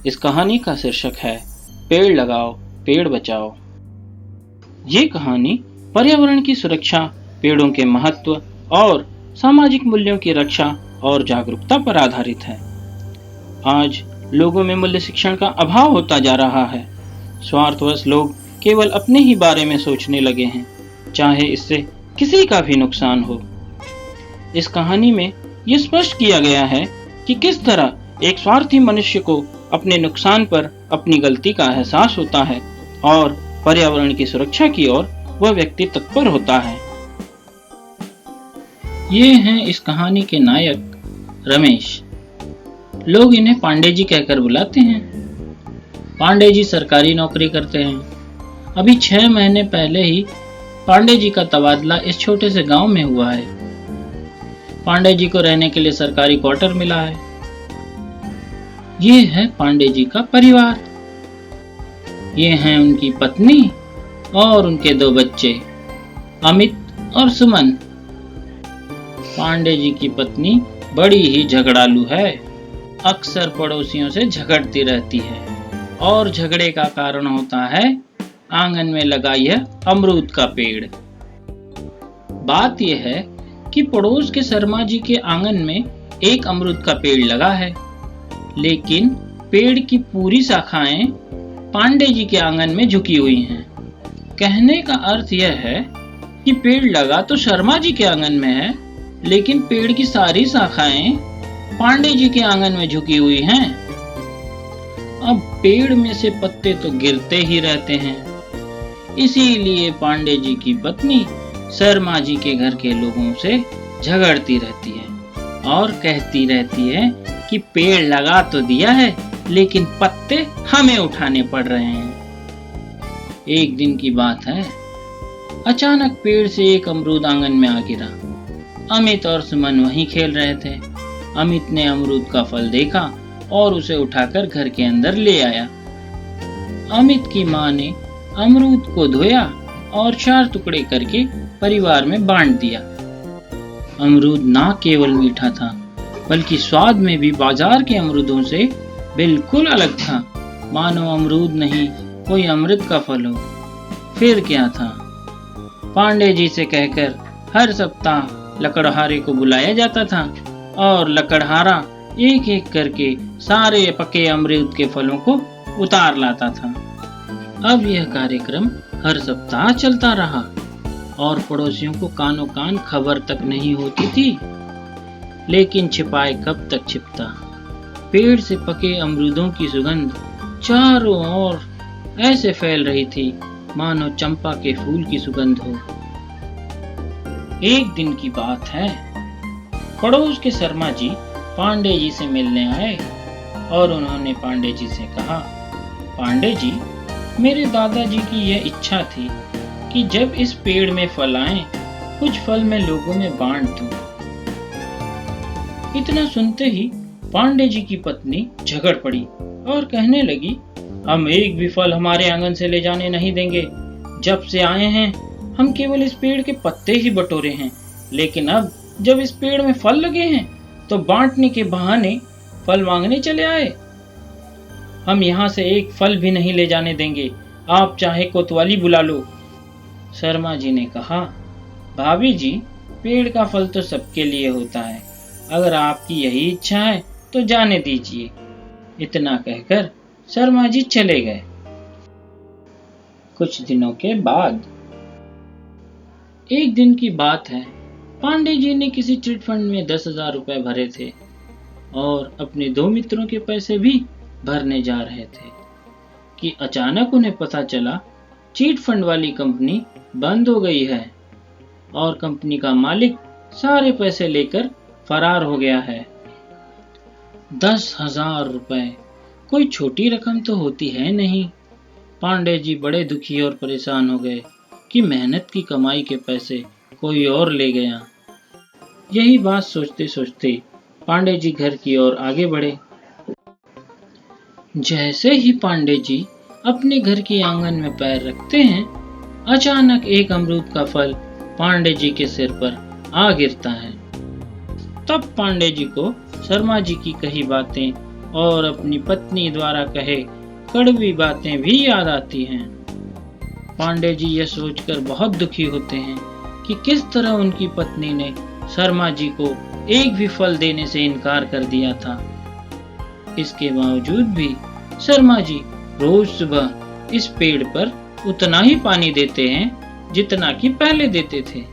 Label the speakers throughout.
Speaker 1: इस कहानी का शीर्षक है पेड़ लगाओ पेड़ बचाओ। ये कहानी पर्यावरण की सुरक्षा, पेड़ों के महत्व और सामाजिक मूल्यों की रक्षा और जागरूकता पर आधारित है। आज लोगों में मूल्य शिक्षण का अभाव होता जा रहा है। स्वार्थवश लोग केवल अपने ही बारे में सोचने लगे हैं, चाहे इससे किसी का भी नुकसान हो। इस कहानी में ये स्पष्ट किया गया है कि किस तरह एक स्वार्थी मनुष्य को अपने नुकसान पर अपनी गलती का एहसास होता है और पर्यावरण की सुरक्षा की ओर वह व्यक्ति तत्पर होता है। ये हैं इस कहानी के नायक रमेश। लोग इन्हें पांडे जी कहकर बुलाते हैं। पांडे जी सरकारी नौकरी करते हैं। अभी 6 महीने पहले ही पांडे जी का तबादला इस छोटे से गांव में हुआ है। पांडे जी को रहने के लिए सरकारी क्वार्टर मिला है। ये है पांडे जी का परिवार। ये हैं उनकी पत्नी और उनके 2 बच्चे, अमित और सुमन। पांडे जी की पत्नी बड़ी ही झगड़ालू है। अक्सर पड़ोसियों से झगड़ती रहती है और झगड़े का कारण होता है आंगन में लगा यह अमरूद का पेड़। बात यह है कि पड़ोस के शर्मा जी के आंगन में एक अमरूद का पेड़ लगा है, लेकिन पेड़ की पूरी शाखाएं पांडे जी के आंगन में झुकी हुई हैं। कहने का अर्थ यह है कि पेड़ लगा तो शर्मा जी के आंगन में है, लेकिन पेड़ की सारी शाखाएं पांडे जी के आंगन में झुकी हुई हैं। अब पेड़ में से पत्ते तो गिरते ही रहते हैं, इसीलिए पांडे जी की पत्नी शर्मा जी के घर के लोगों से झगड़ती रहती है और कहती रहती है कि पेड़ लगा तो दिया है, लेकिन पत्ते हमें उठाने पड़ रहे हैं। एक दिन की बात है, अचानक पेड़ से एक अमरूद आंगन में आ गिरा। अमित और सुमन वहीं खेल रहे थे। अमित ने अमरूद का फल देखा और उसे उठाकर घर के अंदर ले आया। अमित की माँ ने अमरूद को धोया और 4 टुकड़े करके परिवार में बांट दिया। अमरूद ना केवल मीठा था, बल्कि स्वाद में भी बाजार के अमरूदों से बिल्कुल अलग था। मानो अमरूद नहीं कोई अमृत का फल हो। फिर क्या था, पांडे जी से कहकर हर सप्ताह लकड़हारे को बुलाया जाता था और लकड़हारा एक एक करके सारे पके अमरूद के फलों को उतार लाता था। अब यह कार्यक्रम हर सप्ताह चलता रहा और पड़ोसियों को कानों कान खबर तक नहीं होती थी, लेकिन छिपाए कब तक छिपता। पेड़ से पके अमरूदों की सुगंध चारों ओर ऐसे फैल रही थी मानो चंपा के फूल की सुगंध हो। एक दिन की बात है, पड़ोस के शर्मा जी पांडे जी से मिलने आए और उन्होंने पांडे जी से कहा, पांडे जी, मेरे दादाजी की यह इच्छा थी कि जब इस पेड़ में फल आए, कुछ फल मैं लोगों में बांट दूं। इतना सुनते ही पांडे जी की पत्नी झगड़ पड़ी और कहने लगी, हम एक भी फल हमारे आंगन से ले जाने नहीं देंगे। जब से आए हैं हम केवल इस पेड़ के पत्ते ही बटोरे हैं, लेकिन अब जब इस पेड़ में फल लगे हैं तो बांटने के बहाने फल मांगने चले आए। हम यहाँ से एक फल भी नहीं ले जाने देंगे, आप चाहे कोतवाली बुला लो। शर्मा जी ने कहा, भाभी जी, पेड़ का फल तो सबके लिए होता है, अगर आपकी यही इच्छा है तो जाने दीजिए। इतना कहकर शर्मा जी चले गए। कुछ दिनों के बाद एक दिन की बात है, पांडे जी ने किसी चिट फंड में 10,000 रुपए भरे थे और अपने 2 मित्रों के पैसे भी भरने जा रहे थे कि अचानक उन्हें पता चला चीट फंड वाली कंपनी बंद हो गई है और कंपनी का मालिक सारे पैसे लेकर फरार हो गया है। 10,000 रुपए कोई छोटी रकम तो होती है नहीं। पांडे जी बड़े दुखी और परेशान हो गए कि मेहनत की कमाई के पैसे कोई और ले गया। यही बात सोचते सोचते पांडे जी घर की ओर आगे बढ़े। जैसे ही पांडे जी अपने घर के आंगन में पैर रखते हैं, अचानक एक अमरूद का फल पांडे जी के सिर पर आ गिरता है। तब पांडे जी को शर्मा जी की कही बातें और अपनी पत्नी द्वारा कहे कड़वी बातें भी याद आती हैं। पांडे जी यह सोचकर बहुत दुखी होते हैं कि किस तरह उनकी पत्नी ने शर्मा जी को एक भी फल देने से इनकार कर दिया था। इसके बावजूद भी शर्मा जी रोज सुबह इस पेड़ पर उतना ही पानी देते हैं जितना कि पहले देते थे।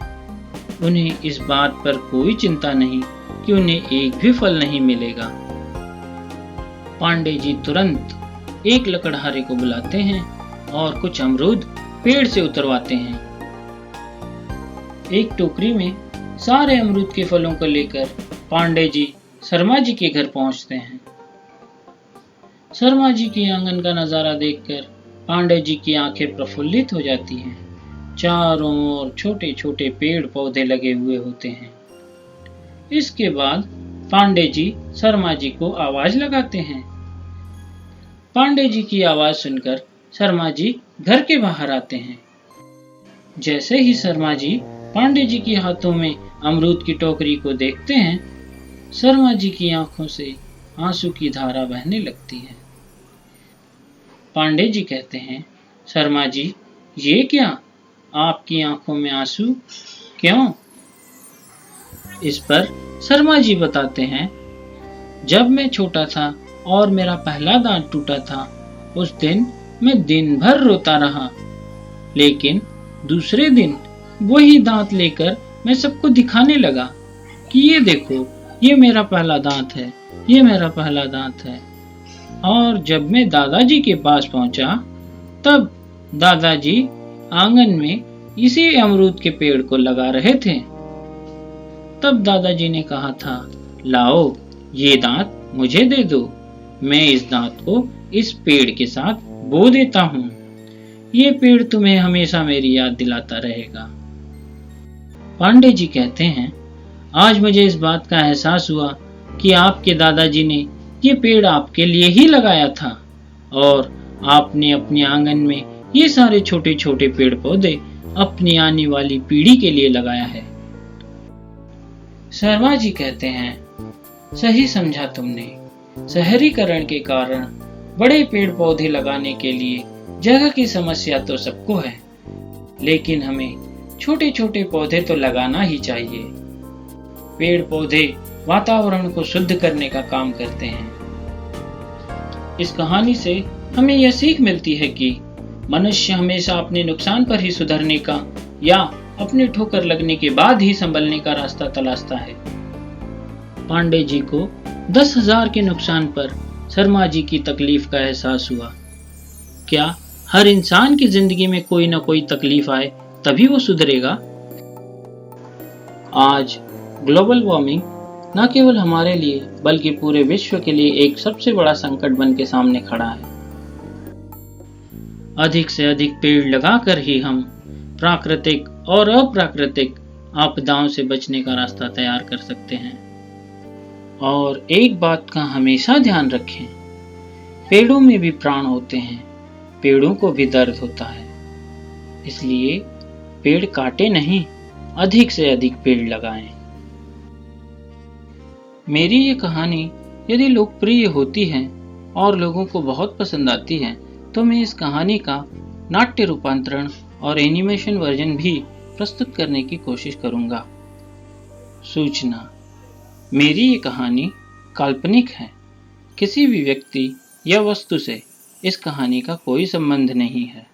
Speaker 1: उन्हें इस बात पर कोई चिंता नहीं कि उन्हें एक भी फल नहीं मिलेगा। पांडे जी तुरंत एक लकड़हारे को बुलाते हैं और कुछ अमरूद पेड़ से उतरवाते हैं। एक टोकरी में सारे अमरूद के फलों को लेकर पांडे जी शर्मा जी के घर पहुंचते हैं। शर्मा जी के आंगन का नजारा देखकर पांडे जी की आंखें प्रफुल्लित हो जाती हैं। चारों ओर छोटे छोटे पेड़ पौधे लगे हुए होते हैं। इसके बाद पांडे जी शर्मा जी को आवाज लगाते हैं। पांडे जी की आवाज सुनकर शर्मा जी घर के बाहर आते हैं। जैसे ही शर्मा जी पांडे जी के हाथों में अमरूद की टोकरी को देखते हैं, शर्मा जी की आंखों से आंसू की धारा बहने लगती है। पांडे जी कहते हैं, शर्मा जी, ये क्या, आपकी आंखों में आंसू क्यों? इस पर शर्मा जी बताते हैं, जब मैं छोटा था और मेरा पहला दांत टूटा था, उस दिन मैं दिन भर रोता रहा, लेकिन दूसरे दिन वही दांत लेकर मैं सबको दिखाने लगा कि ये देखो, ये मेरा पहला दांत है, ये मेरा पहला दांत है। और जब मैं दादाजी के पास पहुंचा, तब दादाजी आंगन में इसी अमरूद के पेड़ को लगा रहे थे। तब दादाजी ने कहा था, लाओ ये दांत मुझे दे दो, मैं इस दांत को इस पेड़ के साथ बो देता हूँ। ये पेड़ तुम्हें हमेशा मेरी याद दिलाता रहेगा। पांडे जी कहते हैं, आज मुझे इस बात का एहसास हुआ कि आपके दादाजी ने ये पेड़ आपके लिए ही लगाया था और आपने अपने आंगन में ये सारे छोटे छोटे पेड़ पौधे अपनी आने वाली पीढ़ी के लिए लगाया है। शर्मा जी कहते हैं, सही समझा तुमने। शहरीकरण के कारण बड़े पेड़ पौधे लगाने के लिए जगह की समस्या तो सबको है, लेकिन हमें छोटे छोटे पौधे तो लगाना ही चाहिए। पेड़ पौधे वातावरण को शुद्ध करने का काम करते हैं। इस कहानी से हमें यह सीख मिलती है कि मनुष्य हमेशा अपने नुकसान पर ही सुधरने का या अपने ठोकर लगने के बाद ही संभलने का रास्ता तलाशता है। पांडे जी को 10,000 के नुकसान पर शर्मा जी की तकलीफ का एहसास हुआ। क्या हर इंसान की जिंदगी में कोई न कोई तकलीफ आए तभी वो सुधरेगा? आज ग्लोबल वार्मिंग न केवल हमारे लिए बल्कि पूरे विश्व के लिए एक सबसे बड़ा संकट बन के सामने खड़ा है। अधिक से अधिक पेड़ लगाकर ही हम प्राकृतिक और अप्राकृतिक आपदाओं से बचने का रास्ता तैयार कर सकते हैं। और एक बात का हमेशा ध्यान रखें, पेड़ों में भी प्राण होते हैं, पेड़ों को भी दर्द होता है। इसलिए पेड़ काटे नहीं, अधिक से अधिक पेड़ लगाएं। मेरी ये कहानी यदि लोकप्रिय होती है और लोगों को बहुत पसंद आती है, तो मैं इस कहानी का नाट्य रूपांतरण और एनिमेशन वर्जन भी प्रस्तुत करने की कोशिश करूंगा। सूचना: मेरी ये कहानी काल्पनिक है। किसी भी व्यक्ति या वस्तु से इस कहानी का कोई संबंध नहीं है।